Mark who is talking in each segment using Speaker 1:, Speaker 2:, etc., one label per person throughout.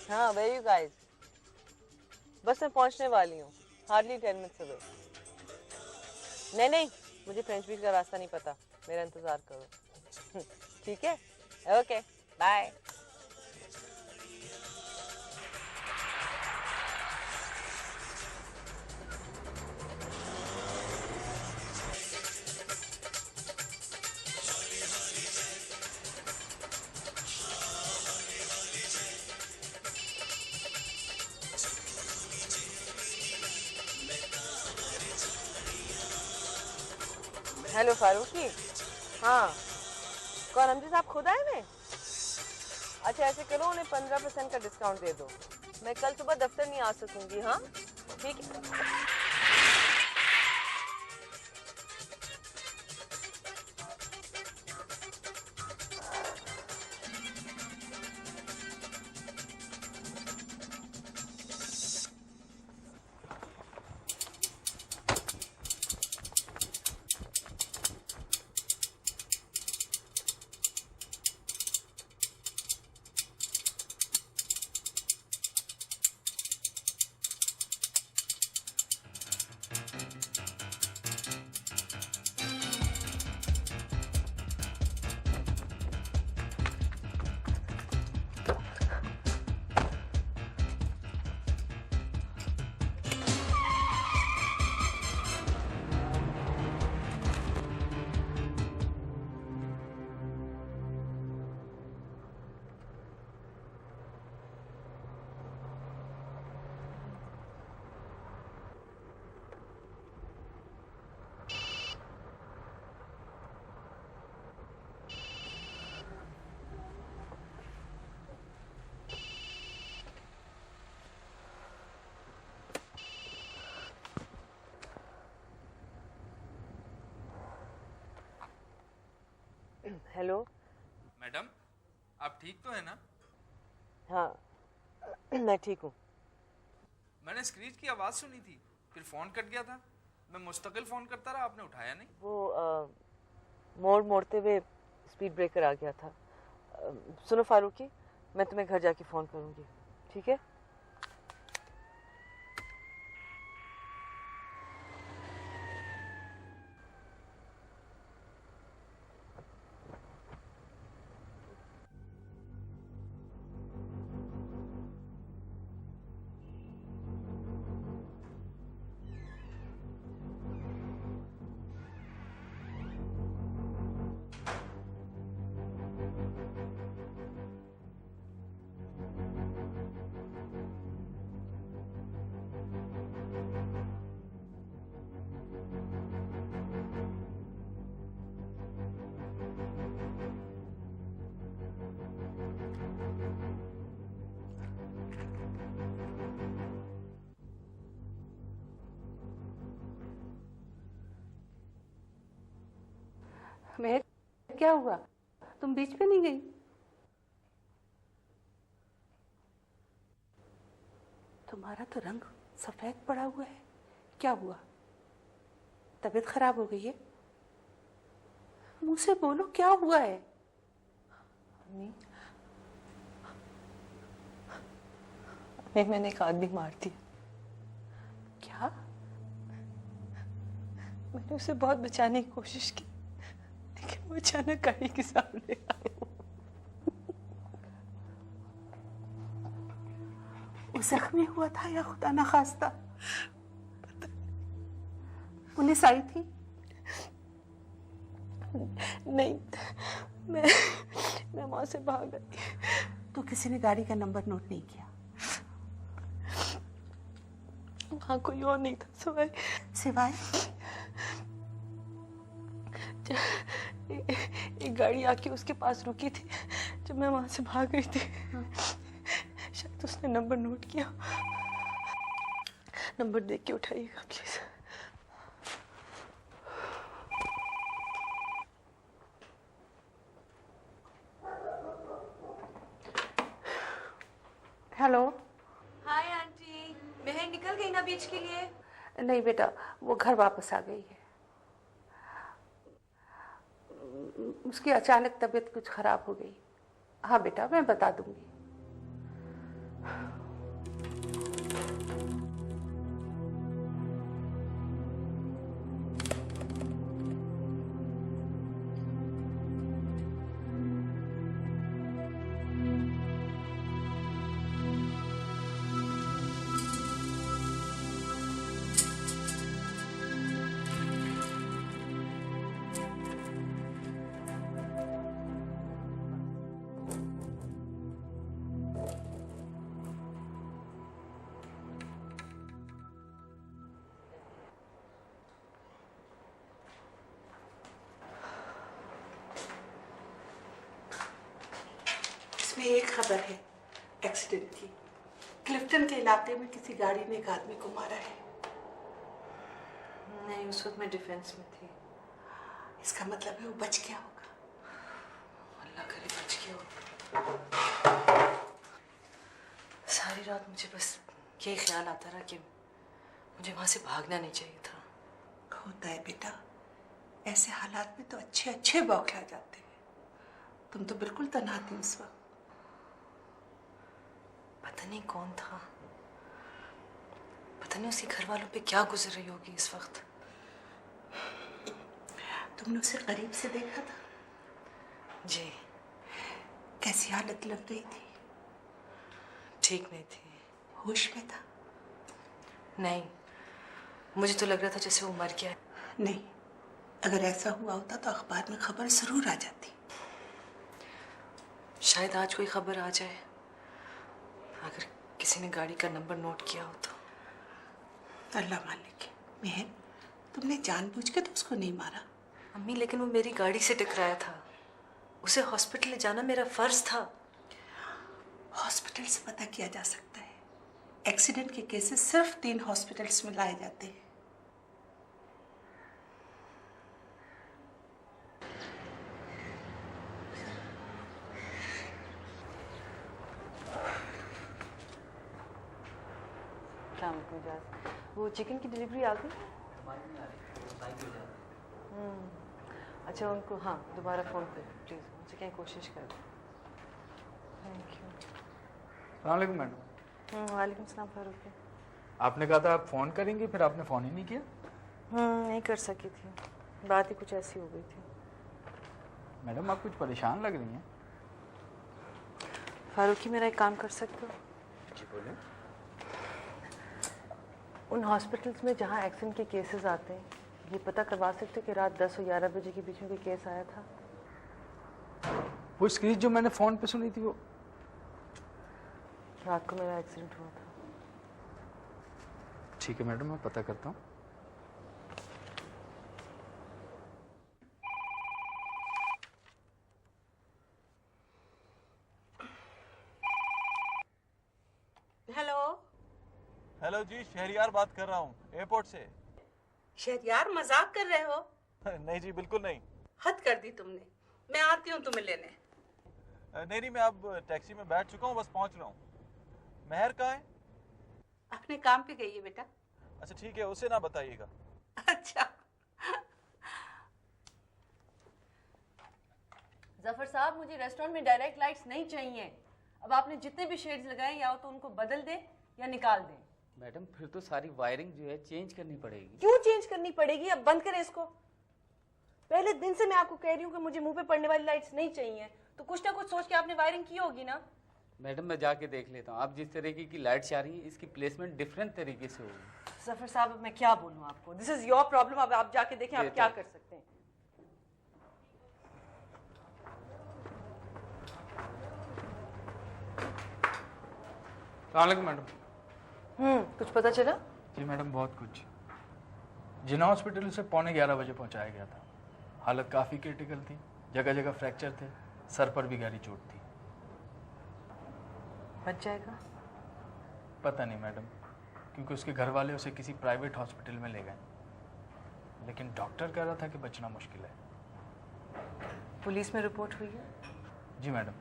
Speaker 1: हाँ, where you guys? बस मैं पहुंचने वाली हूँ, हार्डली 10 मिनट्स अवे। नहीं, मुझे फ्रेंच बीच का रास्ता नहीं पता, मेरा इंतजार करो। ठीक है, ओके, बाय। हेलो फारूकी। हाँ, कौन हमजी साहब खुद आए हैं? अच्छा ऐसे करो, उन्हें 15% का डिस्काउंट दे दो। मैं कल सुबह दफ्तर नहीं आ सकूंगी। हाँ ठीक है। हेलो
Speaker 2: मैडम, आप ठीक तो है ना?
Speaker 1: हाँ मैं ठीक हूँ।
Speaker 2: मैंने स्क्रीच की आवाज़ सुनी थी, फिर फ़ोन कट गया था। मैं मुस्तकिल फ़ोन करता रहा, आपने उठाया नहीं।
Speaker 1: वो मोड़ मोड़ते हुए स्पीड ब्रेकर आ गया था। सुनो फारूकी, मैं तुम्हें घर जाके फ़ोन करूँगी, ठीक है?
Speaker 3: महक, क्या हुआ? तुम बीच पे नहीं गई? तुम्हारा तो रंग सफेद पड़ा हुआ है, क्या हुआ? तबीयत खराब हो गई है? मुझसे बोलो, क्या हुआ है?
Speaker 1: अम्मी, मैंने एक आदमी मार दिया।
Speaker 3: क्या?
Speaker 1: मैंने उसे बहुत बचाने की कोशिश की, लेकिन वो अचानक गाड़ी के सामने आया।
Speaker 3: वो जख्मी हुआ था या खुदा न खास्ता? पुलिस आई थी?
Speaker 1: नहीं, मैं वहां से भाग गई।
Speaker 3: तो किसी ने गाड़ी का नंबर नोट नहीं किया?
Speaker 1: वहां कोई और नहीं था
Speaker 3: सिवाय
Speaker 1: एक गाड़ी आके उसके पास रुकी थी जब मैं वहां से भाग रही थी। शायद उसने नंबर नोट किया। नंबर देख के उठाइएगा प्लीज।
Speaker 3: हेलो।
Speaker 4: हाय आंटी, बहन निकल गई ना बीच के लिए?
Speaker 3: नहीं बेटा, वो घर वापस आ गई है। उसकी अचानक तबीयत कुछ खराब हो गई। हाँ बेटा, मैं बता दूंगी। खबर है एक्सीडेंट की। क्लिफ्टन के इलाके में किसी गाड़ी ने एक आदमी को मारा है।
Speaker 4: नहीं, उस वक्त मैं डिफेंस में थी।
Speaker 3: इसका मतलब है वो बच गया होगा।
Speaker 4: अल्लाह करे बच गया हो। सारी रात मुझे बस यही ख्याल आता रहा कि मुझे वहां से भागना नहीं चाहिए था।
Speaker 3: होता है बेटा, ऐसे हालात में तो अच्छे अच्छे बौखला जाते हैं। तुम तो बिल्कुल तन्हा थी उस वक्त।
Speaker 4: पता नहीं कौन था, पता नहीं उसके घर वालों पे क्या गुजर रही होगी इस वक्त।
Speaker 3: तुमने उसे करीब से देखा था?
Speaker 4: जी।
Speaker 3: कैसी हालत लग रही थी?
Speaker 4: ठीक नहीं थी।
Speaker 3: होश में था?
Speaker 4: नहीं, मुझे तो लग रहा था जैसे वो मर गया है।
Speaker 3: नहीं, अगर ऐसा हुआ होता तो अखबार में खबर जरूर आ जाती।
Speaker 4: शायद आज कोई खबर आ जाए, अगर किसी ने गाड़ी का नंबर नोट किया हो तो।
Speaker 3: अल्लाह मालिक है। मेहर, तुमने जानबूझ के तो उसको नहीं मारा?
Speaker 4: अम्मी, लेकिन वो मेरी गाड़ी से टकराया था। उसे हॉस्पिटल ले जाना मेरा फर्ज था।
Speaker 3: हॉस्पिटल से पता किया जा सकता है। एक्सीडेंट के केसेस सिर्फ 3 हॉस्पिटल्स में लाए जाते हैं।
Speaker 4: वो चिकन की डिलीवरी आ गई? अच्छा, उनको हाँ दोबारा फ़ोन कर प्लीज़, उनसे क्या कोशिश कर। Thank you.
Speaker 2: अस्सलाम वालेकुम मैडम।
Speaker 4: वालेकुम सलाम फारूक।
Speaker 2: आपने कहा था आप फ़ोन करेंगी, फिर आपने फ़ोन ही नहीं किया।
Speaker 4: नहीं कर सकी थी, बात ही कुछ ऐसी हो गई थी।
Speaker 2: मैडम आप कुछ परेशान लग रही हैं।
Speaker 4: फारूकी, मेरा एक काम कर सकते हो?
Speaker 2: जी बोले।
Speaker 4: उन हॉस्पिटल्स में जहाँ एक्सीडेंट के केसेस आते हैं, ये पता करवा सकते हो कि रात 10 और 11 बजे के बीच में कोई केस आया था?
Speaker 2: वो स्क्रीच जो मैंने फ़ोन पे सुनी थी वो।
Speaker 4: रात को मेरा एक्सीडेंट हुआ था।
Speaker 2: ठीक है मैडम, मैं पता करता हूँ।
Speaker 3: हेलो।
Speaker 5: हेलो जी, शहरियार बात कर रहा हूँ एयरपोर्ट से।
Speaker 3: शहरियार, मजाक कर रहे हो?
Speaker 5: नहीं जी, बिल्कुल नहीं।
Speaker 3: हद कर दी तुमने। मैं आती हूँ तुम्हें लेने।
Speaker 5: नहीं, मैं अब टैक्सी में बैठ चुका हूँ, बस पहुँच रहा हूँ। महर कहाँ है?
Speaker 3: अपने काम पे गई है बेटा।
Speaker 5: अच्छा ठीक है, उसे ना बताइएगा।
Speaker 3: अच्छा।
Speaker 4: जफर साहब, मुझे रेस्टोरेंट में डायरेक्ट लाइट्स नहीं चाहिए। अब आपने जितने भी शेड्स लगाए या तो उनको बदल दें या निकाल दें।
Speaker 6: मैडम फिर तो सारी वायरिंग जो है चेंज करनी पड़ेगी।
Speaker 4: क्यों चेंज करनी पड़ेगी? अब बंद करें इसको। पहले दिन से मैं आपको कह रही हूँ कि मुझे मुंह पे पड़ने वाली लाइट्स नहीं चाहिए, तो कुछ ना कुछ सोच के आपने वायरिंग की होगी ना।
Speaker 6: मैडम मैं जाके देख लेता हूँ, आप जिस तरीके की लाइट्स आ रही हैं इसकी प्लेसमेंट डिफरेंट तरीके से होगी।
Speaker 4: जफर साहब, अब मैं क्या बोलूँ आपको? This is your problem. अब आप जाके देखें आप क्या कर सकते हैं।
Speaker 2: अस्सलाम मैडम।
Speaker 4: कुछ पता चला?
Speaker 2: जी मैडम, बहुत कुछ। जिना हॉस्पिटल से 11:15 बजे पहुंचाया गया था। हालत काफ़ी क्रिटिकल थी, जगह जगह फ्रैक्चर थे, सर पर भी गहरी चोट थी।
Speaker 4: बच जाएगा?
Speaker 2: पता नहीं मैडम, क्योंकि उसके घर वाले उसे किसी प्राइवेट हॉस्पिटल में ले गए, लेकिन डॉक्टर कह रहा था कि बचना मुश्किल है।
Speaker 4: पुलिस में रिपोर्ट हुई है?
Speaker 2: जी मैडम,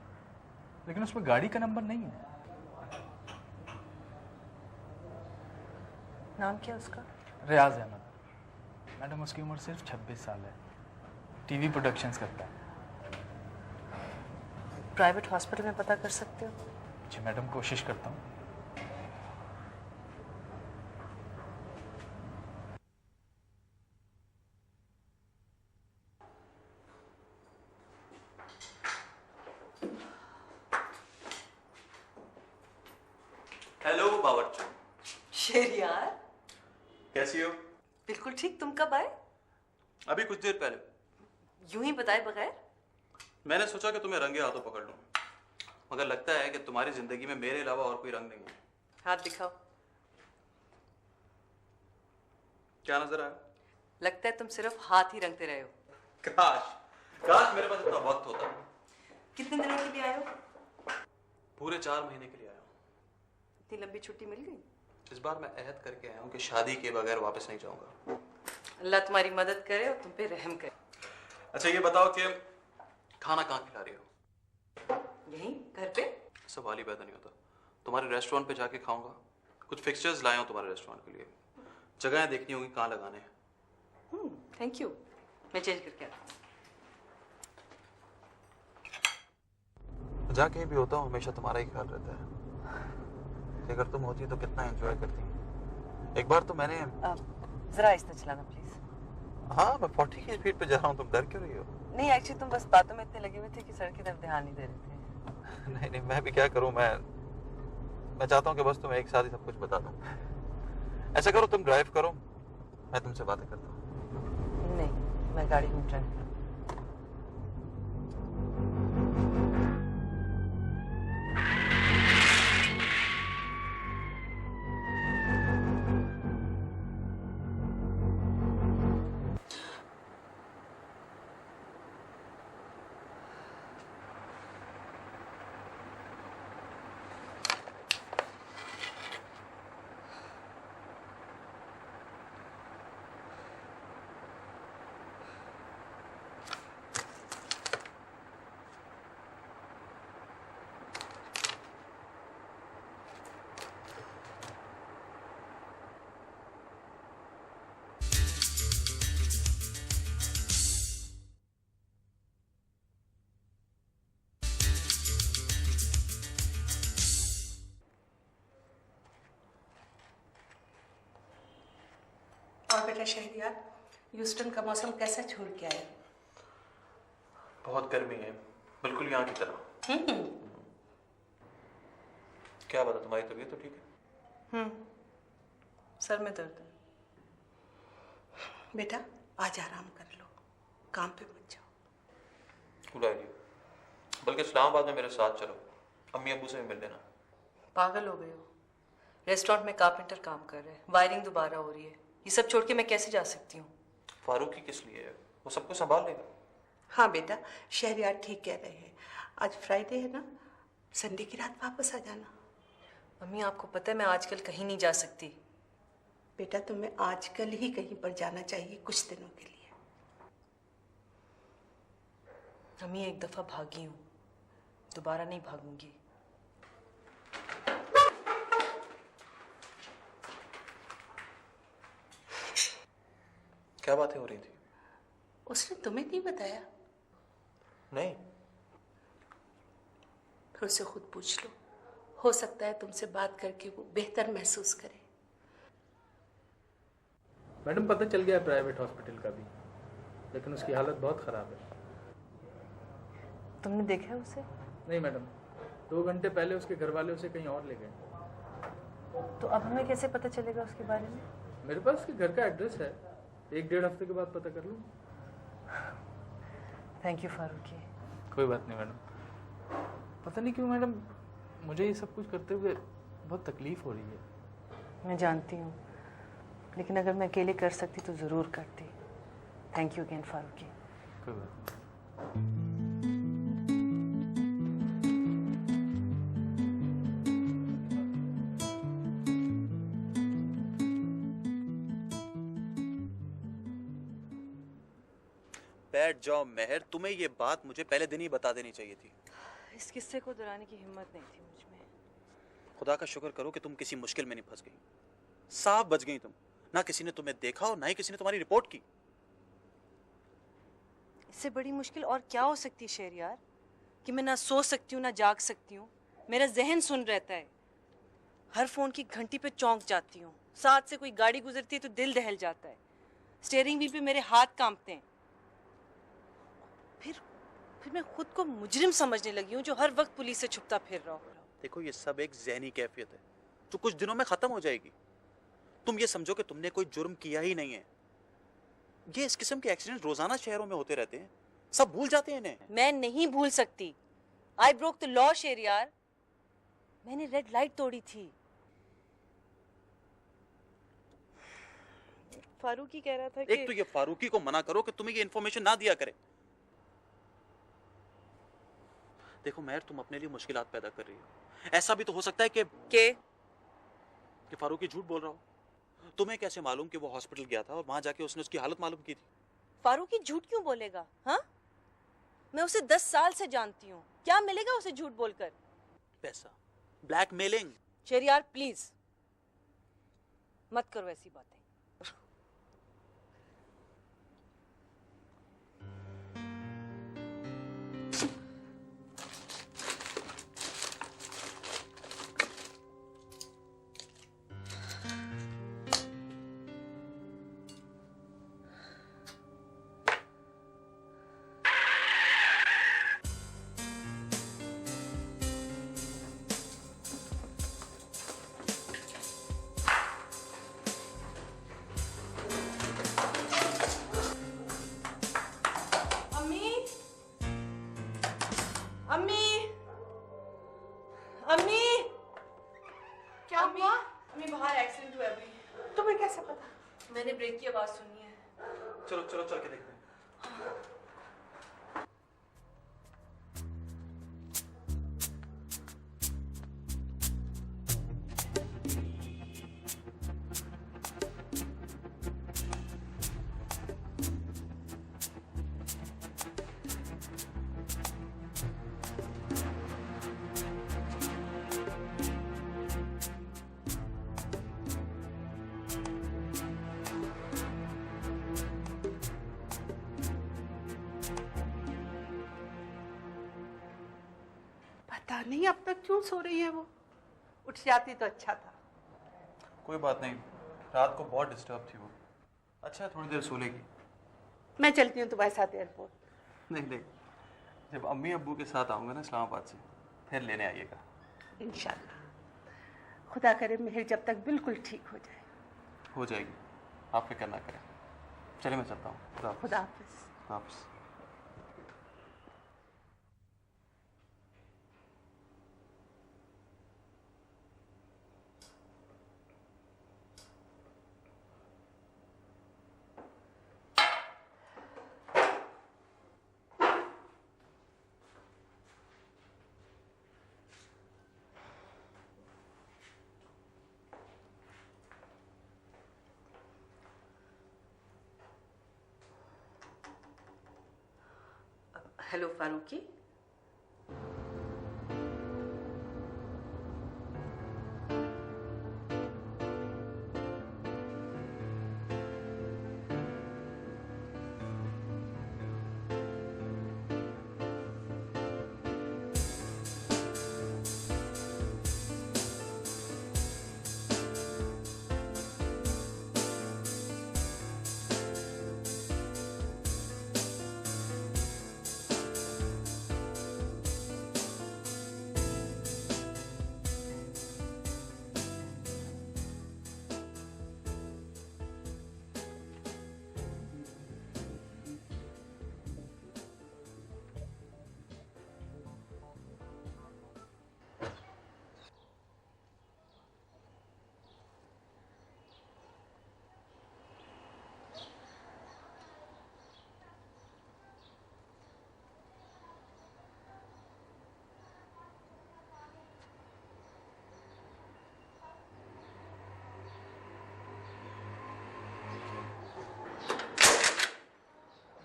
Speaker 2: लेकिन उसमें गाड़ी का नंबर नहीं है।
Speaker 4: नाम क्या उसका?
Speaker 2: रियाज अहमद। मैडम उसकी उम्र सिर्फ 26 साल है। टीवी प्रोडक्शंस करता है।
Speaker 4: प्राइवेट हॉस्पिटल में पता कर सकते हो?
Speaker 2: जी मैडम, कोशिश करता हूँ।
Speaker 5: हेलो बावर्ची।
Speaker 4: शेरियार,
Speaker 5: कैसी हो?
Speaker 4: बिल्कुल ठीक। तुम कब आए?
Speaker 5: अभी कुछ देर पहले।
Speaker 4: यूं ही बताए बगैर?
Speaker 5: मैंने सोचा कि तुम्हें रंगे हाथों पकड़ लूं, मगर लगता है कि तुम्हारी जिंदगी में मेरे अलावा और कोई रंग नहीं है।
Speaker 4: हाथ दिखाओ।
Speaker 5: क्या नजर आया?
Speaker 4: लगता है तुम सिर्फ हाथ ही रंगते रहे हो।
Speaker 5: काश काश मेरे पास इतना वक्त होता।
Speaker 4: कितने दिनों के लिए आए हो?
Speaker 5: पूरे 4 महीने के लिए आया हूँ।
Speaker 4: इतनी लंबी छुट्टी मिल गई?
Speaker 5: इस बार मैं अहद करके आया हूँ कि शादी के बगैर वापस नहीं जाऊंगा।
Speaker 4: अल्लाह तुम्हारी मदद करे और तुम पे रहम करे।
Speaker 5: अच्छा ये बताओ कि खाना कहाँ खिला रही हो?
Speaker 4: यहीं घर पे?
Speaker 5: सवाल ही पैदा नहीं होता। तुम्हारे रेस्टोरेंट पे जाके खाऊंगा। कुछ फिक्सचर्स लाया हूँ तुम्हारे रेस्टोरेंट के लिए। जगहें देखनी होगी कहाँ लगाने हैं।
Speaker 4: थैंक यू, मैं चेंज करके आता हूँ।
Speaker 5: जहाँ कहीं भी होता हूँ हमेशा तुम्हारा ही ख्याल रहता है कि अगर तुम होती तो कितना एंजॉय करती। एक बार तो मैंने
Speaker 1: जरा आहिस्ता चलाना प्लीज।
Speaker 5: हाँ मैं 40 की स्पीड पे जा रहा हूँ, तुम डर क्यों रही हो?
Speaker 1: नहीं एक्चुअली तुम बस बातों में इतने लगे हुए थे कि सड़क की तरफ ध्यान नहीं दे रहे थे।
Speaker 5: नहीं नहीं मैं भी क्या करूँ, मैं चाहता हूँ कि बस तुम्हें एक साथ ही सब कुछ बता दूँ। ऐसा करो तुम ड्राइव करो, मैं तुमसे बातें करता हूँ।
Speaker 1: नहीं मैं गाड़ी में ड्राइव करूँ।
Speaker 3: और बेटा शहरियार, ह्यूस्टन का मौसम कैसा छोड़ के आए?
Speaker 5: बहुत गर्मी है, बिल्कुल यहाँ की तरह। क्या बता, तुम्हारी तबीयत तो ठीक है?
Speaker 4: सर में दर्द है।
Speaker 3: बेटा आज आराम कर लो, काम पे मत जाओ।
Speaker 5: Good idea. बल्कि इस्लामाबाद में मेरे साथ चलो, अम्मी अब्बू से भी मिल लेना।
Speaker 4: पागल हो गए हो? रेस्टोरेंट में कारपेंटर काम कर रहे हैं, वायरिंग दोबारा हो रही है। ये सब छोड़ के मैं कैसे जा सकती हूँ?
Speaker 5: फारूकी किस लिए है? वो सब कुछ संभाल लेगा।
Speaker 3: हाँ बेटा, शहरियार ठीक कह रहे हैं। आज फ्राइडे है ना, संडे की रात वापस आ जाना।
Speaker 4: मम्मी आपको पता है मैं आजकल कहीं नहीं जा सकती।
Speaker 3: बेटा तुम्हें आजकल ही कहीं पर जाना चाहिए, कुछ दिनों के लिए।
Speaker 4: मम्मी एक दफा भागी हूँ, दोबारा नहीं भागूंगी।
Speaker 5: क्या बातें हो रही थी?
Speaker 3: उसने तुम्हें नहीं बताया?
Speaker 5: नहीं।
Speaker 3: फिर उससे खुद पूछ लो, हो सकता है तुमसे बात करके वो बेहतर महसूस करे।
Speaker 2: मैडम पता चल गया प्राइवेट हॉस्पिटल का भी, लेकिन उसकी हालत बहुत ख़राब है।
Speaker 1: तुमने देखा है उसे?
Speaker 2: नहीं मैडम, 2 घंटे पहले उसके घर वाले उसे कहीं और ले गए।
Speaker 1: तो अब हमें कैसे पता चलेगा उसके बारे में?
Speaker 2: मेरे पास उसके घर का एड्रेस है, 1-1.5 हफ्ते के बाद पता कर लूँ।
Speaker 1: Thank you Farooqui.
Speaker 2: कोई बात नहीं मैडम। पता नहीं क्यों मैडम, मुझे ये सब कुछ करते हुए बहुत तकलीफ हो रही है।
Speaker 1: मैं जानती हूँ, लेकिन अगर मैं अकेले कर सकती तो ज़रूर करती। Thank you again Farooqui.
Speaker 2: कोई बात नहीं।
Speaker 5: बैठ जाओ मेहर, तुम्हें ये बात मुझे पहले दिन ही बता देनी चाहिए थी।
Speaker 1: इस किस्से को दोहराने की हिम्मत नहीं थी मुझ में।
Speaker 5: खुदा का शुक्र करो कि तुम किसी मुश्किल में नहीं फंस गई। साफ बच गई तुम। ना किसी ने तुम्हें देखा और ना ही किसी ने तुम्हारी रिपोर्ट की।
Speaker 1: इससे बड़ी मुश्किल और क्या हो सकती है शहरियार, कि मैं ना सो सकती हूँ ना जाग सकती हूँ। मेरा जहन सुन रहता है, हर फोन की घंटी पे चौंक जाती हूँ। साथ से कोई गाड़ी गुजरती है तो दिल दहल जाता है। स्टीयरिंग व्हील पे मेरे हाथ कांपते हैं। फिर मैं खुद को मुजरिम समझने लगी हूँ जो हर वक्त पुलिस से छुपता फिर रहा हूँ।
Speaker 5: देखो ये सब एक ज़हनी कैफियत है जो कुछ दिनों में खत्म हो जाएगी। तुम ये समझो कि तुमने कोई जुर्म किया ही नहीं है। ये इस किस्म के एक्सीडेंट रोजाना शहरों में होते रहते हैं, सब भूल जाते हैं इन्हें।
Speaker 1: मैं नहीं भूल सकती। I broke the law Shahryar. मैंने रेड लाइट तोड़ी थी। फारूकी कह रहा था कि
Speaker 5: एक तो ये फारूकी को मना करो कि तुम्हें ये इन्फॉर्मेशन ना दिया करे। देखो मेहर, तुम अपने लिए मुश्किलात पैदा कर रही हो। ऐसा भी तो हो सकता है कि फारूकी झूठ बोल रहा हो। तुम्हें कैसे मालूम कि वो हॉस्पिटल गया था और वहां जाके उसने उसकी हालत मालूम की थी?
Speaker 1: फारूकी झूठ क्यों बोलेगा? हाँ, मैं उसे 10 साल से जानती हूँ। क्या मिलेगा उसे झूठ बोलकर?
Speaker 5: पैसा, ब्लैकमेलिंग।
Speaker 1: शहरयार प्लीज मत करो ऐसी बातें। अम्मी, अम्मी,
Speaker 3: क्या हुआ?
Speaker 1: अम्मी बाहर एक्सीडेंट हुआ है अभी।
Speaker 3: तुम्हें कैसे पता?
Speaker 1: मैंने ब्रेक की आवाज सुनी है।
Speaker 5: चलो चलो चल के देखते हैं।
Speaker 3: पता नहीं अब तक क्यों सो रही है वो। उठ जाती तो अच्छा था।
Speaker 5: कोई बात नहीं, रात को बहुत डिस्टर्ब थी वो। अच्छा थोड़ी देर सो लेगी।
Speaker 3: मैं चलती हूँ तुम्हारे साथ एयरपोर्ट।
Speaker 5: नहीं नहीं, जब अम्मी अब्बू के साथ आऊँगा ना इस्लामाबाद से, फिर लेने आइएगा।
Speaker 3: इंशाल्लाह। खुदा करे मेहर जब तक बिल्कुल ठीक हो जाए।
Speaker 5: हो जाएगी, आप फिक्र ना करें। चलिए मैं चलता हूँ। खुदा हाफिज़।
Speaker 3: खुदा हाफिज।
Speaker 5: हाफिज़।
Speaker 4: हेलो फारूकी।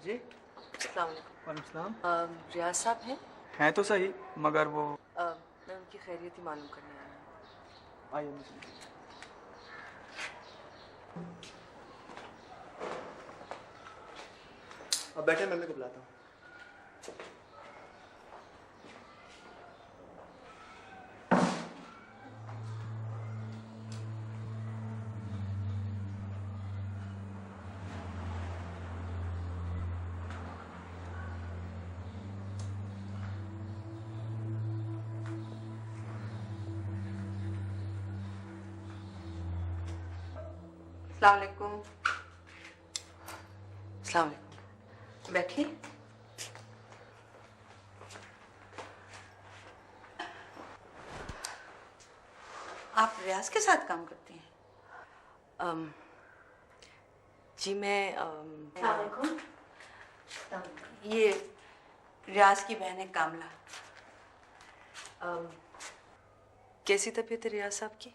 Speaker 2: जी
Speaker 1: अस्सलाम वालेकुम।
Speaker 2: वालेकुम।
Speaker 1: रियाज साहब हैं?
Speaker 2: है तो सही, मगर वो
Speaker 1: मैं उनकी खैरियत ही मालूम करने आई हूँ।
Speaker 2: आइए मुझे। अब बैठे, मम्मी को बुलाता हूँ।
Speaker 4: अस्सलाम वालेकुम। अस्सलाम वालेकुम। बैठिए। आप रियाज के साथ काम करती हैं?
Speaker 1: जी मैं
Speaker 4: ये रियाज की बहन है कामला। कैसी तबीयत है रियाज साहब की?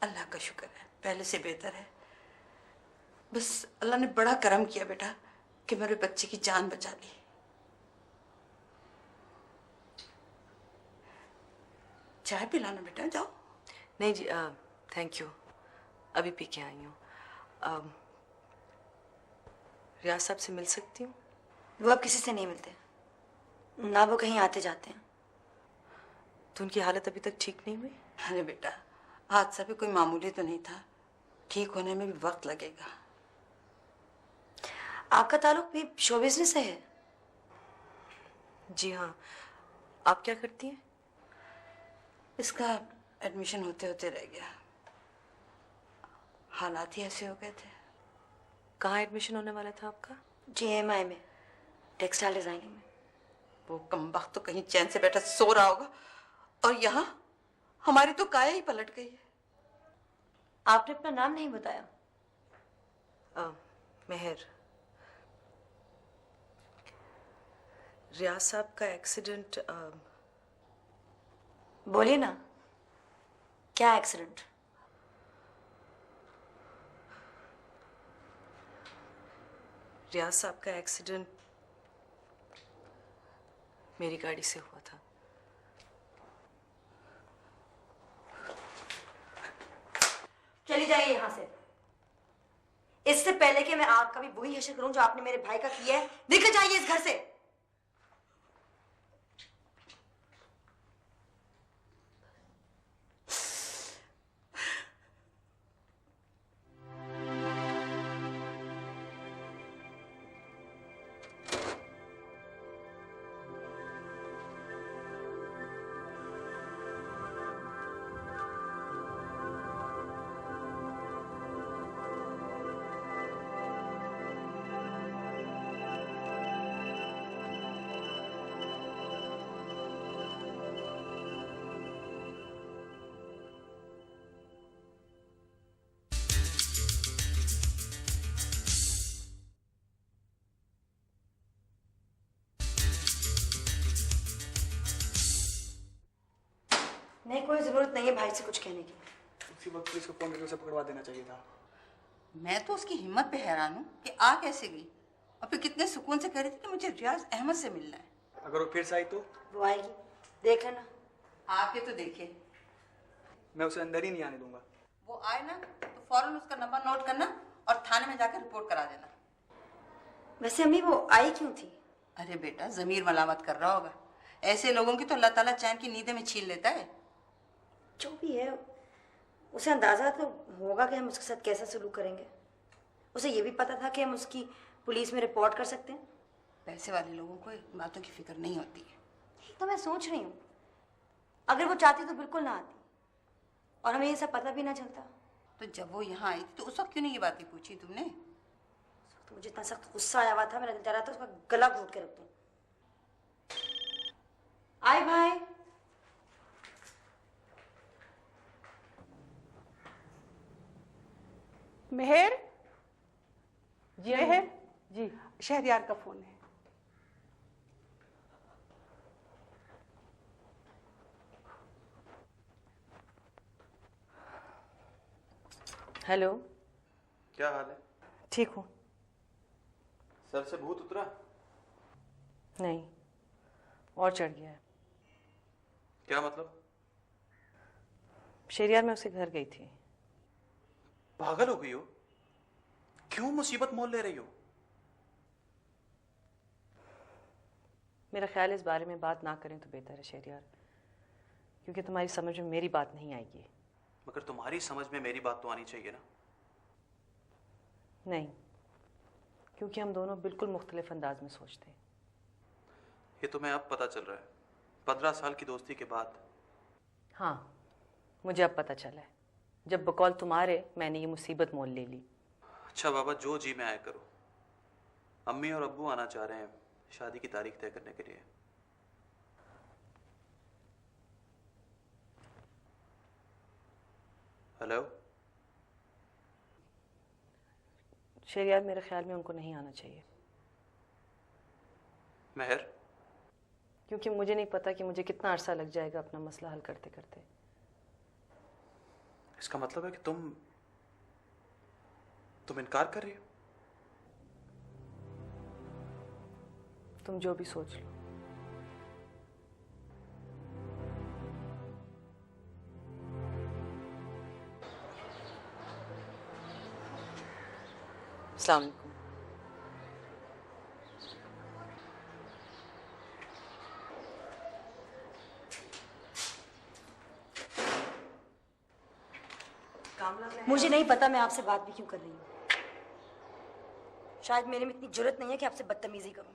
Speaker 3: अल्लाह का शुक्र है, पहले से बेहतर है। बस अल्लाह ने बड़ा करम किया बेटा कि मेरे बच्चे की जान बचा ली। चाय पिलाना बेटा, जाओ।
Speaker 4: नहीं जी, थैंक यू, अभी पी के आई हूँ। रियाज साहब से मिल सकती हूँ?
Speaker 7: वो अब किसी से नहीं मिलते ना, वो कहीं आते जाते हैं।
Speaker 4: तो उनकी हालत अभी तक ठीक नहीं हुई?
Speaker 3: अरे बेटा, हादसा भी कोई मामूली तो नहीं था, ठीक होने में भी वक्त लगेगा।
Speaker 7: आपका ताल्लुक भी शो बिजनेस से है?
Speaker 4: जी हाँ। आप क्या करती हैं?
Speaker 3: इसका एडमिशन होते होते रह गया, हालात ही ऐसे हो गए थे।
Speaker 4: कहाँ एडमिशन होने वाला था आपका?
Speaker 7: GMI में, टेक्सटाइल डिजाइनिंग में।
Speaker 3: वो कमबख्त तो कहीं चैन से बैठा सो रहा होगा, और यहाँ हमारी तो काया ही पलट गई है।
Speaker 7: आपने अपना नाम नहीं बताया।
Speaker 4: मेहर। रियाज साहब का एक्सीडेंट।
Speaker 7: बोलिए ना, क्या एक्सीडेंट?
Speaker 4: रियाज साहब का एक्सीडेंट मेरी गाड़ी से हुआ था।
Speaker 7: चली जाइए यहाँ से, इससे पहले कि मैं आपका भी वही हश्र करूं जो आपने मेरे भाई का किया है। निकल जाइए इस घर से। नहीं, कोई जरूरत नहीं है भाई से कुछ कहने की।
Speaker 8: उसी वक्त पुलिस को फोन करके उसे पकड़वा देना चाहिए था।
Speaker 3: मैं तो उसकी हिम्मत पे हैरान हूँ कि आ कैसे गई, और फिर कितने सुकून से कह रही थी कि मुझे रियाज अहमद से मिलना है।
Speaker 8: अगर वो फिर से आई तो?
Speaker 7: वो आएगी, देख लेना।
Speaker 3: आके तो देखे।
Speaker 8: मैं उसे अंदर ही नहीं आने दूंगा।
Speaker 3: वो आए ना तो फौरन उसका नंबर नोट करना और थाने में जाकर रिपोर्ट करा देना।
Speaker 7: वैसे अम्मी वो आई क्यों थी?
Speaker 3: अरे बेटा, जमीर मलामत कर रहा होगा। ऐसे लोगों की तो अल्लाह ताला चैन की नींदें में छीन लेता है।
Speaker 7: जो भी है, उसे अंदाजा तो होगा कि हम उसके साथ कैसा सलूक करेंगे। उसे ये भी पता था कि हम उसकी पुलिस में रिपोर्ट कर सकते हैं।
Speaker 3: पैसे वाले लोगों को इन बातों की फिक्र नहीं होती है।
Speaker 7: तो मैं सोच रही हूँ, अगर वो चाहती तो बिल्कुल ना आती और हमें ये सब पता भी ना चलता।
Speaker 3: तो जब वो यहाँ आई थी तो उस वक्त क्यों नहीं ये बातें पूछी तुमने?
Speaker 7: तो मुझे इतना सख्त गुस्सा आया हुआ था, मेरा दिल चाह रहा था उसका गला घोट के रख दूं। आए भाई।
Speaker 9: मेहर।
Speaker 1: जी
Speaker 9: मेहर
Speaker 1: जी।
Speaker 9: शहरयार का फोन है।
Speaker 1: हेलो।
Speaker 5: क्या हाल है?
Speaker 1: ठीक हूँ।
Speaker 5: सर से भूत उतरा?
Speaker 1: नहीं, और चढ़ गया है।
Speaker 5: क्या मतलब?
Speaker 1: शेरियार में उसके घर गई थी।
Speaker 5: पागल हो गई हो? क्यों मुसीबत मोल ले रही हो?
Speaker 1: मेरा ख्याल है इस बारे में बात ना करें तो बेहतर है शेरियार, क्योंकि तुम्हारी समझ में मेरी बात नहीं आएगी।
Speaker 5: मगर तुम्हारी समझ में मेरी बात तो आनी चाहिए ना।
Speaker 1: नहीं, क्योंकि हम दोनों बिल्कुल मुख्तलिफ अंदाज में सोचते हैं।
Speaker 5: ये तुम्हें अब पता चल रहा है, 15 साल की दोस्ती के बाद?
Speaker 1: हाँ, मुझे अब पता चला है, जब बकौल तुम्हारे मैंने ये मुसीबत मोल ले ली।
Speaker 5: अच्छा बाबा, जो जी में आया करो। अम्मी और अब्बू आना चाह रहे हैं शादी की तारीख तय करने के लिए। हेलो।
Speaker 1: शेरियार, मेरे ख्याल में उनको नहीं आना चाहिए।
Speaker 5: मेहर।
Speaker 1: क्योंकि मुझे नहीं पता कि मुझे कितना अरसा लग जाएगा अपना मसला हल करते करते।
Speaker 5: इसका मतलब है कि तुम इनकार कर रही हो?
Speaker 1: तुम जो भी सोच लो। अस्सलाम वालेकुम।
Speaker 7: मुझे नहीं पता मैं आपसे बात भी क्यों कर रही हूँ। शायद मेरे में इतनी जुर्रत नहीं है कि आपसे बदतमीजी करूं,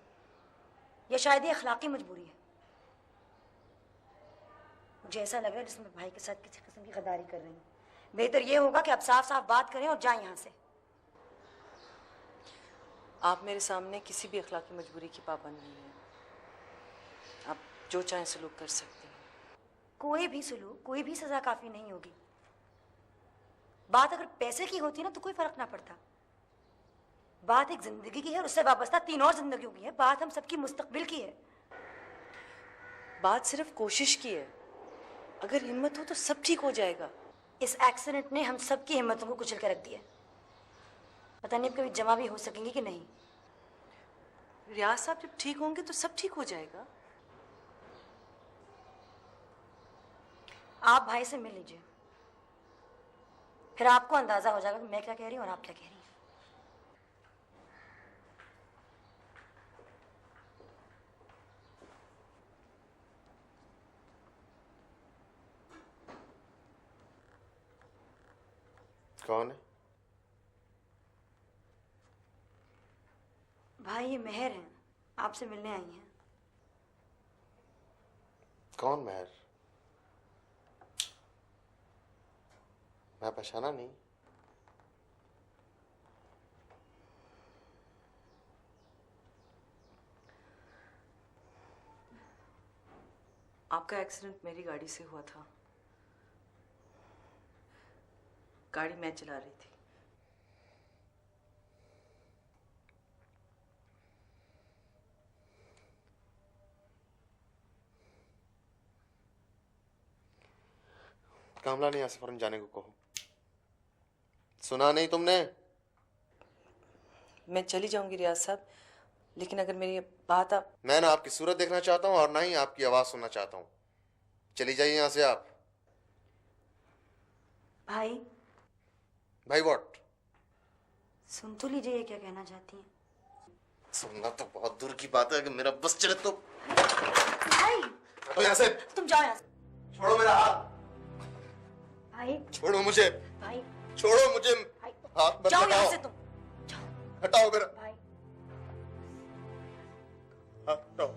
Speaker 7: या शायद ये अखलाकी मजबूरी है। मुझे ऐसा लग रहा है जैसे मैं भाई के साथ किसी किस्म की गद्दारी कर रही हूँ। बेहतर ये होगा कि आप साफ साफ बात करें और जाएं यहाँ से।
Speaker 4: आप मेरे सामने किसी भी अखलाकी मजबूरी की पाबंद नहीं है। आप जो चाहें सलूक कर सकती हैं।
Speaker 7: कोई भी सुलूक, कोई भी सजा काफी नहीं होगी। बात अगर पैसे की होती ना तो कोई फर्क ना पड़ता। बात एक जिंदगी की है और उससे वाबस्ता 3 और जिंदगियों की है। बात हम सबकी मुस्तकबिल की है।
Speaker 4: बात सिर्फ कोशिश की है। अगर हिम्मत हो तो सब ठीक हो जाएगा।
Speaker 7: इस एक्सीडेंट ने हम सबकी हिम्मतों को कुचल कर रख दिया। पता नहीं अब कभी जमा भी हो सकेंगे कि नहीं।
Speaker 4: रियाज साहब जब ठीक होंगे तो सब ठीक हो जाएगा।
Speaker 7: आप भाई से मिल लीजिए, फिर आपको अंदाजा हो जाएगा कि मैं क्या कह रही हूँ और आप क्या कह रही हैं।
Speaker 10: कौन है?
Speaker 7: भाई ये मेहर हैं, आपसे मिलने आई हैं।
Speaker 10: कौन मेहर? मैं पहचाना नहीं।
Speaker 4: आपका एक्सीडेंट मेरी गाड़ी से हुआ था। गाड़ी मैं चला रही थी।
Speaker 10: कामला ने यहाँ से फौरन जाने को कहो। सुना नहीं तुमने?
Speaker 4: मैं चली जाऊंगी रियाज साहब, लेकिन अगर मेरी बात आप...
Speaker 10: मैं ना आपकी सूरत देखना चाहता हूँ और ना ही आपकी आवाज सुनना चाहता हूँ। चली जाइए यहाँ से आप।
Speaker 7: भाई
Speaker 10: भाई व्हाट?
Speaker 7: सुन तो लीजिए ये क्या कहना चाहती हैं।
Speaker 10: सुनना तो बहुत दूर की बात है कि मेरा बस चले तो।
Speaker 7: भाई
Speaker 10: तो यहाँ से
Speaker 7: तुम जाओ यहाँ से।
Speaker 10: छोड़ो मेरा हाथ।
Speaker 7: भाई
Speaker 10: छोड़ो मुझे।
Speaker 7: भाई
Speaker 10: छोड़ो मुझे।
Speaker 7: भाई
Speaker 10: हाथ मत
Speaker 7: जाओ
Speaker 10: हटाओ।
Speaker 7: यहाँ से तुम।
Speaker 10: हटाओ मेरा
Speaker 7: भाई
Speaker 10: हाथ। हटाओ।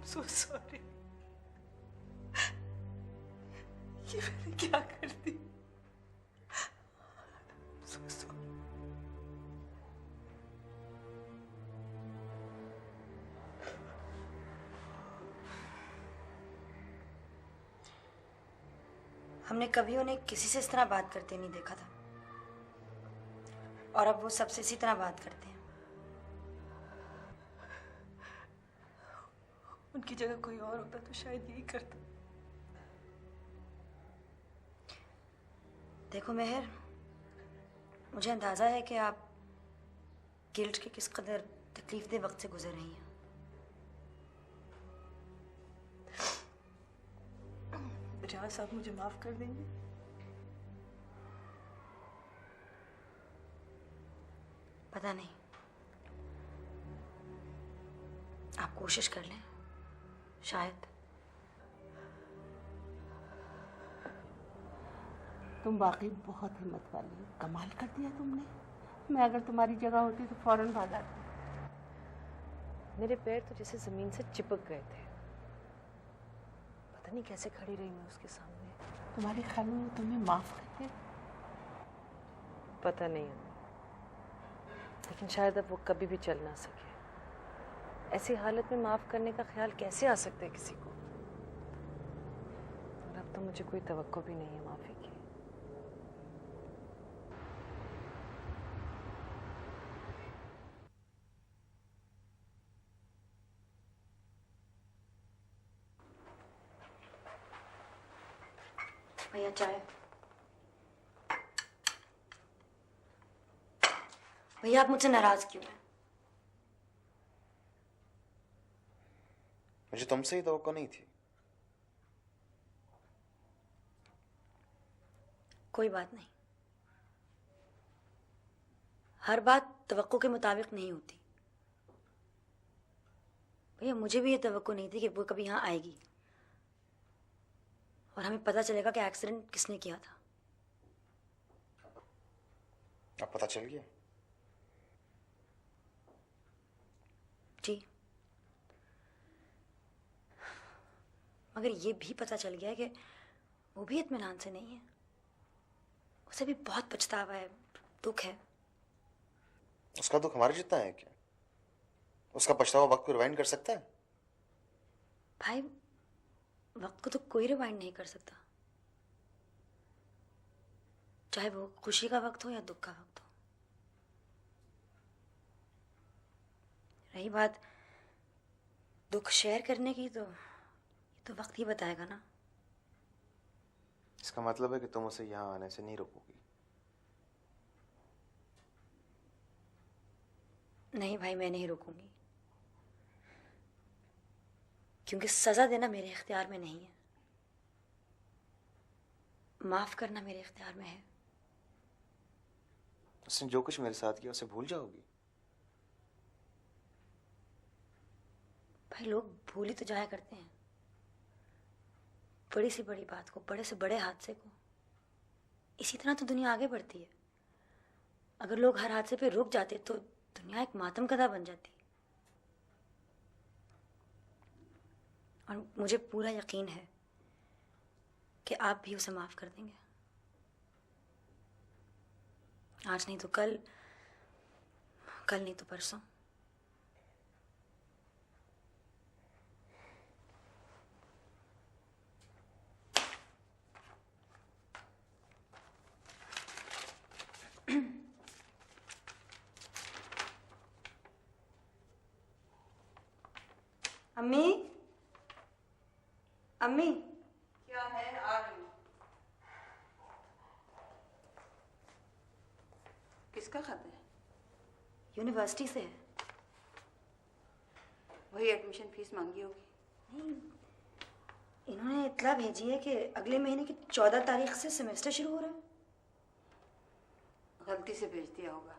Speaker 4: so sorry. ये मैंने क्या कर दी? So sorry.
Speaker 7: हमने कभी उन्हें किसी से इस तरह बात करते नहीं देखा था, और अब वो सबसे इसी तरह बात करते हैं।
Speaker 4: उनकी जगह कोई और होता तो शायद यही करता।
Speaker 7: देखो मेहर, मुझे अंदाजा है कि आप गिल्ट के किस कदर तकलीफदेह वक्त से गुजर रही हैं।
Speaker 4: 50 आप मुझे माफ कर देंगे?
Speaker 7: पता नहीं, आप कोशिश कर लें, शायद।
Speaker 9: तुम वाकई बहुत हिम्मत वाली हो, कमाल कर दिया तुमने। मैं अगर तुम्हारी जगह होती तो फौरन भाग आती।
Speaker 1: मेरे पैर तो जैसे जमीन से चिपक गए थे। पता नहीं कैसे खड़ी रही मैं उसके सामने।
Speaker 9: तुम्हारे ख्याल में वो तुम्हें माफ कर दे?
Speaker 1: पता नहीं, लेकिन शायद अब वो कभी भी चल ना सके। ऐसी हालत में माफ करने का ख्याल कैसे आ सकता है किसी को? और अब तो मुझे कोई तवक्को भी नहीं है माफी की।
Speaker 7: भैया चाय। भैया आप मुझसे नाराज क्यों हैं?
Speaker 10: मुझे तुमसे ही तवक्को नहीं थी।
Speaker 7: कोई बात नहीं, हर बात तवक्को के मुताबिक नहीं होती। भैया मुझे भी ये तवक्को नहीं थी कि वो कभी यहाँ आएगी और हमें पता चलेगा कि एक्सीडेंट किसने किया था।
Speaker 10: अब पता चल गया?
Speaker 7: जी, मगर ये भी पता चल गया है कि वो भी इत्मीनान से नहीं है। उसे भी बहुत पछतावा है, दुख है।
Speaker 10: उसका दुख हमारे जितना है क्या? उसका पछतावा वक्त को रिवाइंड कर सकता है?
Speaker 7: भाई वक्त को तो कोई रिवाइंड नहीं कर सकता, चाहे वो खुशी का वक्त हो या दुख का वक्त हो। रही बात दुख शेयर करने की, तो ये तो वक्त ही बताएगा ना।
Speaker 10: इसका मतलब है कि तुम उसे यहाँ आने से नहीं रोकोगी?
Speaker 7: नहीं भाई, मैं नहीं रोकूंगी, क्योंकि सजा देना मेरे इख्तियार में नहीं है, माफ करना मेरे इख्तियार में है।
Speaker 10: उसने जो कुछ मेरे साथ किया उसे भूल जाओगी?
Speaker 7: भाई लोग भूल ही तो जाया करते हैं, बड़ी सी बड़ी बात को, बड़े से बड़े हादसे को। इसी तरह तो दुनिया आगे बढ़ती है। अगर लोग हर हादसे पे रुक जाते तो दुनिया एक मातम कदा बन जाती। और मुझे पूरा यकीन है कि आप भी उसे माफ कर देंगे। आज नहीं तो कल, कल नहीं तो परसों। अम्मी, अम्मी।
Speaker 3: क्या है? आ रही हूँ। किसका खत है?
Speaker 7: यूनिवर्सिटी से है।
Speaker 3: वही एडमिशन फीस मांगी होगी।
Speaker 7: नहीं, इन्होंने इत्तला भेजी है कि अगले महीने की 14 तारीख से सेमेस्टर शुरू हो रहा है।
Speaker 3: गलती से भेज दिया होगा।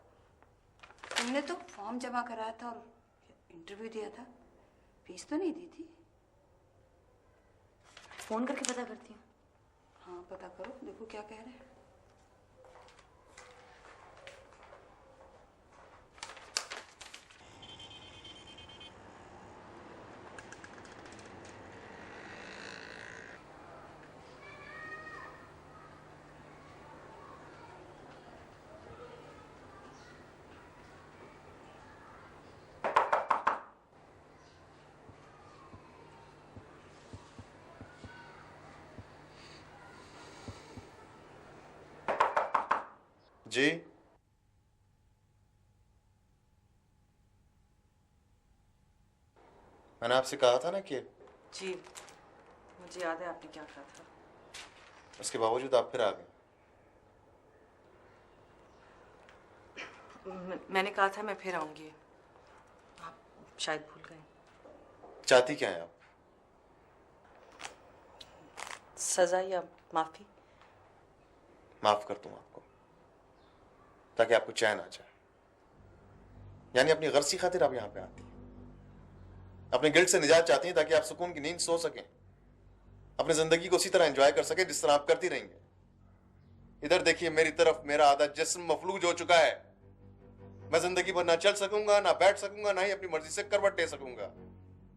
Speaker 3: तुमने तो फॉर्म जमा कराया था और इंटरव्यू दिया था, फीस तो नहीं दी थी।
Speaker 7: फोन करके पता करती हूँ।
Speaker 3: हाँ पता करो, देखो क्या कह रहे हैं।
Speaker 10: जी, मैंने आपसे कहा था ना कि
Speaker 4: जी मुझे याद है आपने क्या कहा था।
Speaker 10: उसके बावजूद आप फिर आ गए।
Speaker 4: मैंने कहा था मैं फिर आऊंगी, आप शायद भूल गए।
Speaker 10: चाहती क्या है आप?
Speaker 4: सजा या माफी?
Speaker 10: माफ कर दूं आपको ताकि आपको चैन आ जाए। यानी अपनी गर्ज की खातिर आप यहां पे आती हैं, अपने गिल्ट से निजात चाहती हैं ताकि आप सुकून की नींद सो सकें, अपनी जिंदगी को उसी तरह एंजॉय कर सकें जिस तरह आप करती रहेंगे। इधर देखिए मेरी तरफ, मेरा आधा जिस्म मफलूज हो चुका है। मैं जिंदगी भर ना चल सकूंगा, ना बैठ सकूंगा, ना ही अपनी मर्जी से करवट ले सकूंगा।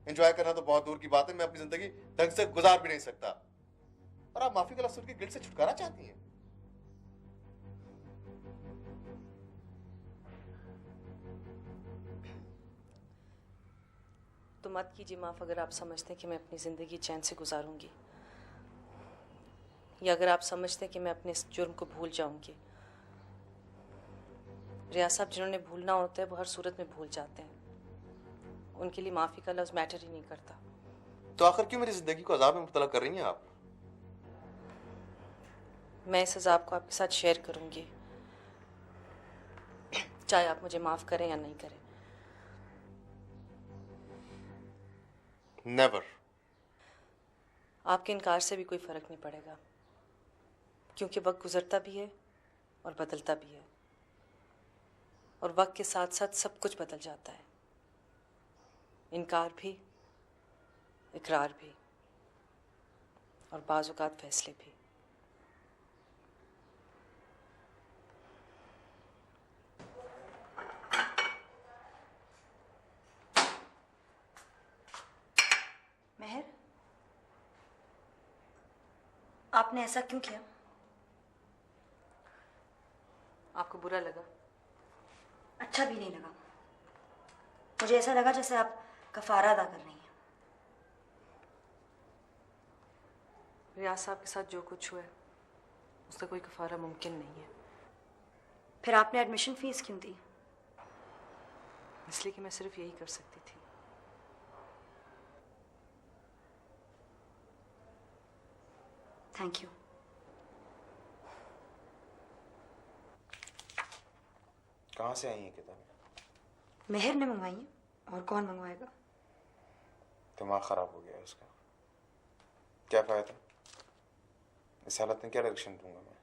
Speaker 10: एंजॉय करना तो बहुत दूर की बात है, मैं अपनी जिंदगी ढंग से गुजार भी नहीं सकता। और आप माफी का लफ्ज सुन के गिल्ट से छुटकारा चाहती हैं।
Speaker 4: तो मत कीजिए माफ अगर आप समझते हैं कि मैं अपनी ज़िंदगी चैन से गुजारूंगी, या अगर आप समझते हैं कि मैं अपने इस जुर्म को भूल जाऊंगी। रियाज साहब, जिन्होंने भूलना होता है वो हर सूरत में भूल जाते हैं, उनके लिए माफ़ी का लफ्ज़ मैटर ही नहीं करता।
Speaker 10: तो आखिर क्यों मेरी जिंदगी को अजाब में मुब्तला कर रही हैं आप?
Speaker 4: मैं इस अजाब को आपके साथ शेयर करूंगी, चाहे आप मुझे माफ़ करें या नहीं करें।
Speaker 10: नेवर।
Speaker 4: आपके इनकार से भी कोई फ़र्क नहीं पड़ेगा, क्योंकि वक्त गुजरता भी है और बदलता भी है, और वक्त के साथ साथ सब कुछ बदल जाता है। इनकार भी, इकरार भी, और बाज़ औक़ात फैसले भी।
Speaker 7: मेहर, आपने ऐसा क्यों किया?
Speaker 4: आपको बुरा लगा?
Speaker 7: अच्छा भी नहीं लगा। मुझे ऐसा लगा जैसे आप कफारा अदा कर रही हैं।
Speaker 4: रियाज साहब के साथ जो कुछ हुआ है उसका कोई कफारा मुमकिन नहीं है।
Speaker 7: फिर आपने एडमिशन फीस क्यों दी?
Speaker 4: इसलिए कि मैं सिर्फ यही कर सकती थी।
Speaker 7: Thank you.
Speaker 10: कहाँ से आई हैं किताबें?
Speaker 7: मेहर ने मंगवाई है, और कौन मंगवाएगा?
Speaker 10: दिमाग खराब हो गया है उसका। क्या फायदा? इस हालत में क्या डायरेक्शन दूंगा मैं?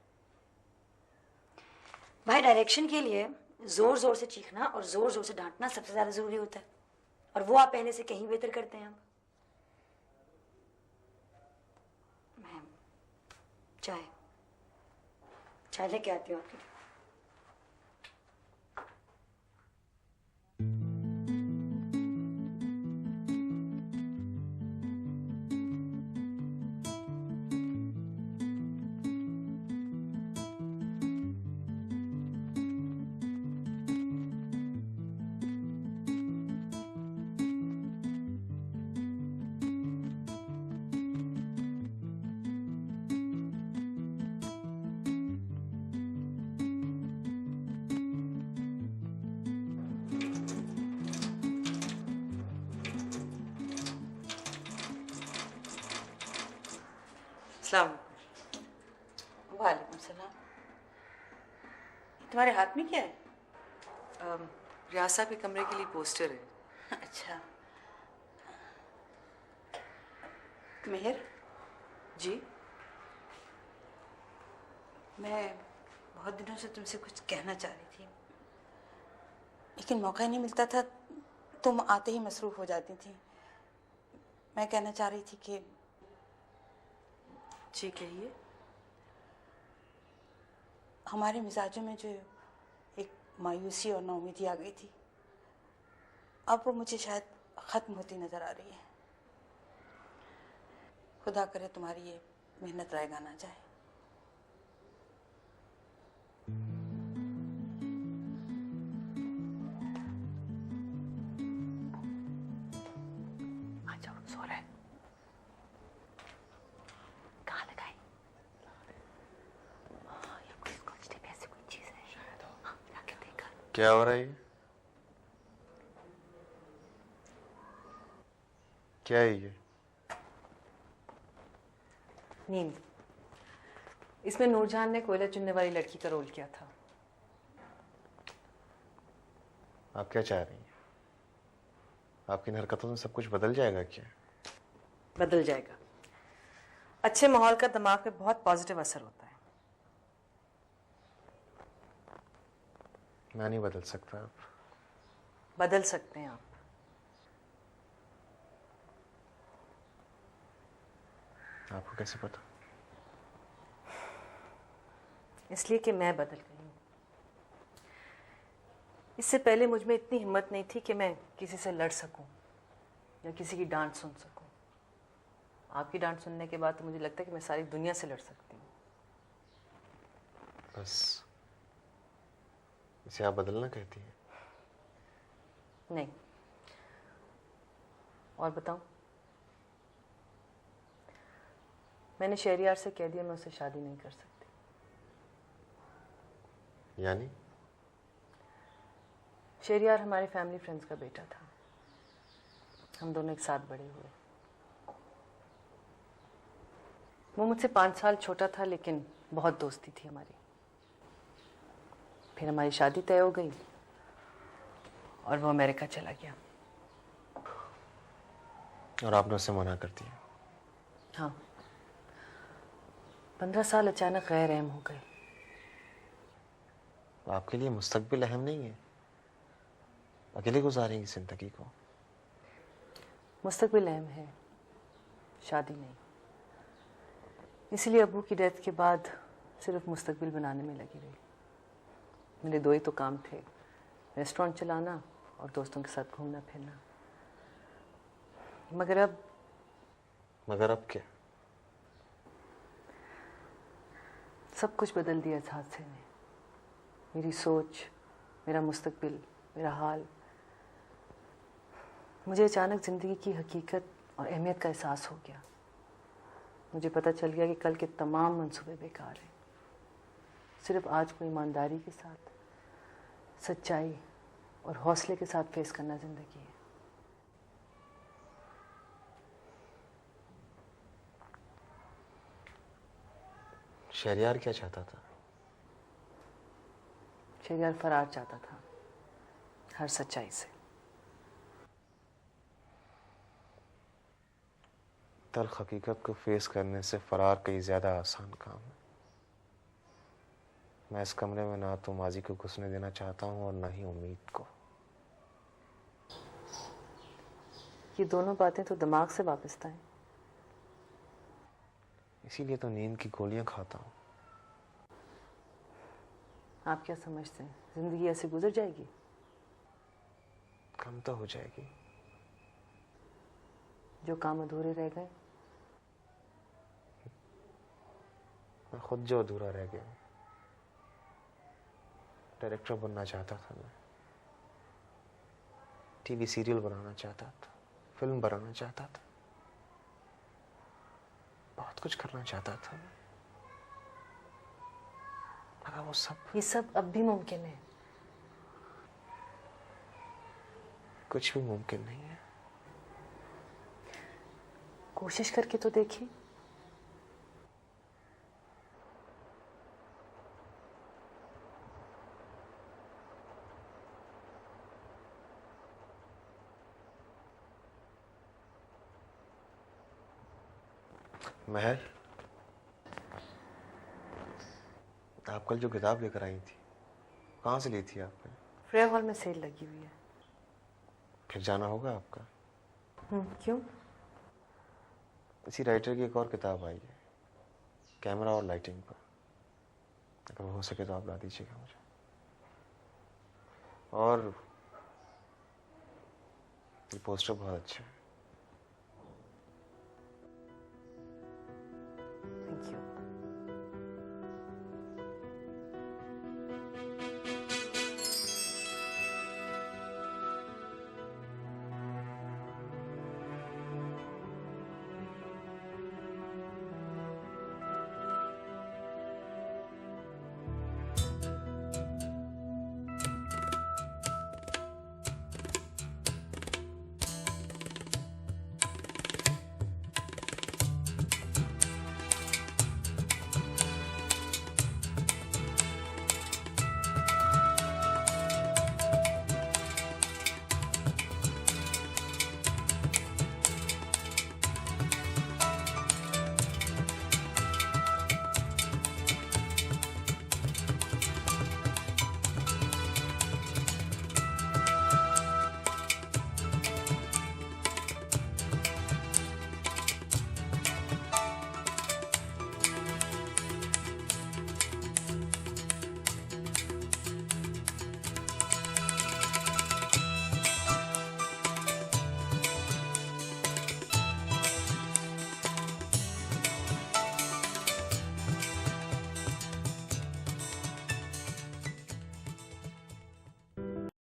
Speaker 7: भाई, डायरेक्शन के लिए जोर जोर से चीखना और जोर जोर से डांटना सबसे ज्यादा जरूरी होता है, और वो आप पहले से कहीं बेहतर करते हैं। आप मैं चाय चाय लेके आती हूँ आपके लिए।
Speaker 3: वालेकुम सलाम। तुम्हारे हाथ में क्या है?
Speaker 4: रियाज साहब के कमरे के लिए पोस्टर है।
Speaker 3: अच्छा। मेहर
Speaker 4: जी,
Speaker 3: मैं बहुत दिनों से तुमसे कुछ कहना चाह रही थी, लेकिन मौका नहीं मिलता था। तुम आते ही मसरूफ हो जाती थी। मैं कहना चाह रही थी कि
Speaker 4: जी कहिए।
Speaker 3: हमारे मिजाजों में जो एक मायूसी और नाउमीदी आ गई थी, अब वो मुझे शायद ख़त्म होती नज़र आ रही है। खुदा करे तुम्हारी ये मेहनत रायगा ना जाए।
Speaker 4: अच्छा, सो रहा है। कहाँ लगाई? या कोई स्कॉच टेप ऐसी कोई चीज़ है शायद। हाँ, जाके देखा।
Speaker 10: क्या हो रहा है? क्या है ये?
Speaker 4: नींद। इसमें नूरजान ने कोयला चुनने वाली लड़की का रोल किया था।
Speaker 10: आप क्या चाह रही हैं? आपकी इन हरकतों से सब कुछ बदल जाएगा क्या?
Speaker 4: बदल जाएगा। अच्छे माहौल का दिमाग पे बहुत पॉजिटिव असर होता है।
Speaker 10: मैं नहीं बदल सकता अब।
Speaker 4: बदल सकते हैं आप।
Speaker 10: आपको कैसे पता?
Speaker 4: इसलिए कि मैं बदल गई हूँ। इससे पहले मुझ में इतनी हिम्मत नहीं थी कि मैं किसी से लड़ सकूं या किसी की डांट सुन सकूं। आपकी डांट सुनने के बाद तो मुझे लगता है कि मैं सारी दुनिया से लड़ सकती हूँ।
Speaker 10: बस इसे आप बदलना कहती हैं?
Speaker 4: नहीं। और बताऊं? मैंने शहरियार से कह दिया मैं उससे शादी नहीं कर सकती।
Speaker 10: यानी?
Speaker 4: शहरियार हमारे फैमिली फ्रेंड्स का बेटा था। हम दोनों एक साथ बड़े हुए। वो मुझसे 5 साल छोटा था, लेकिन बहुत दोस्ती थी हमारी। फिर हमारी शादी तय हो गई और वो अमेरिका चला गया।
Speaker 10: और आपने उससे मना कर दिया?
Speaker 4: हाँ। 15 साल अचानक गैर अहम हो गए।
Speaker 10: आपके लिए मुस्तकबिल अहम नहीं है? अकेले गुजारेंगी जिंदगी को?
Speaker 4: मुस्तकबिल अहम है, शादी नहीं। इसलिए अबू की डेथ के बाद सिर्फ मुस्तकबिल बनाने में लगी रही। मेरे 2 ही तो काम थे, रेस्टोरेंट चलाना और दोस्तों के साथ घूमना फिरना। मगर अब
Speaker 10: क्या?
Speaker 4: सब कुछ बदल दिया इस हादसे ने। मेरी सोच, मेरा मुस्तकबिल, मेरा हाल। मुझे अचानक जिंदगी की हकीकत और अहमियत का एहसास हो गया। मुझे पता चल गया कि कल के तमाम मंसूबे बेकार हैं। सिर्फ आज को ईमानदारी के साथ, सच्चाई और हौसले के साथ फेस करना जिंदगी है।
Speaker 10: शहरियार क्या चाहता था?
Speaker 4: शहरियार फरार चाहता था हर सच्चाई से।
Speaker 10: तल्ख हकीकत को फेस करने से फरार कहीं ज्यादा आसान काम है। मैं इस कमरे में ना तो माजी को घुसने देना चाहता हूं और ना ही उम्मीद को।
Speaker 4: ये दोनों बातें तो दिमाग से वापस हैं।
Speaker 10: इसीलिए तो नींद की गोलियां खाता हूं।
Speaker 4: आप क्या समझते हैं जिंदगी ऐसे गुजर जाएगी?
Speaker 10: कम तो हो जाएगी।
Speaker 4: जो काम अधूरे रह गए?
Speaker 10: मैं खुद जो अधूरा रह गया। डायरेक्टर बनना चाहता था मैं, टीवी सीरियल बनाना चाहता था, फिल्म बनाना चाहता था, बहुत कुछ करना चाहता था मैं। मगर वो सब,
Speaker 4: ये सब अब भी मुमकिन है।
Speaker 10: कुछ भी मुमकिन नहीं है।
Speaker 4: कोशिश करके तो देखिए।
Speaker 10: महर, आप कल जो किताब लेकर आई थी, कहाँ से ली थी आपने?
Speaker 4: फ्रेयर हॉल में सेल लगी हुई है।
Speaker 10: फिर जाना होगा आपका।
Speaker 4: क्यों?
Speaker 10: इसी राइटर की एक और किताब आई है, कैमरा और लाइटिंग पर। अगर हो सके तो आप ला दीजिएगा मुझे। और ये पोस्टर बहुत अच्छा है।
Speaker 4: Thank you.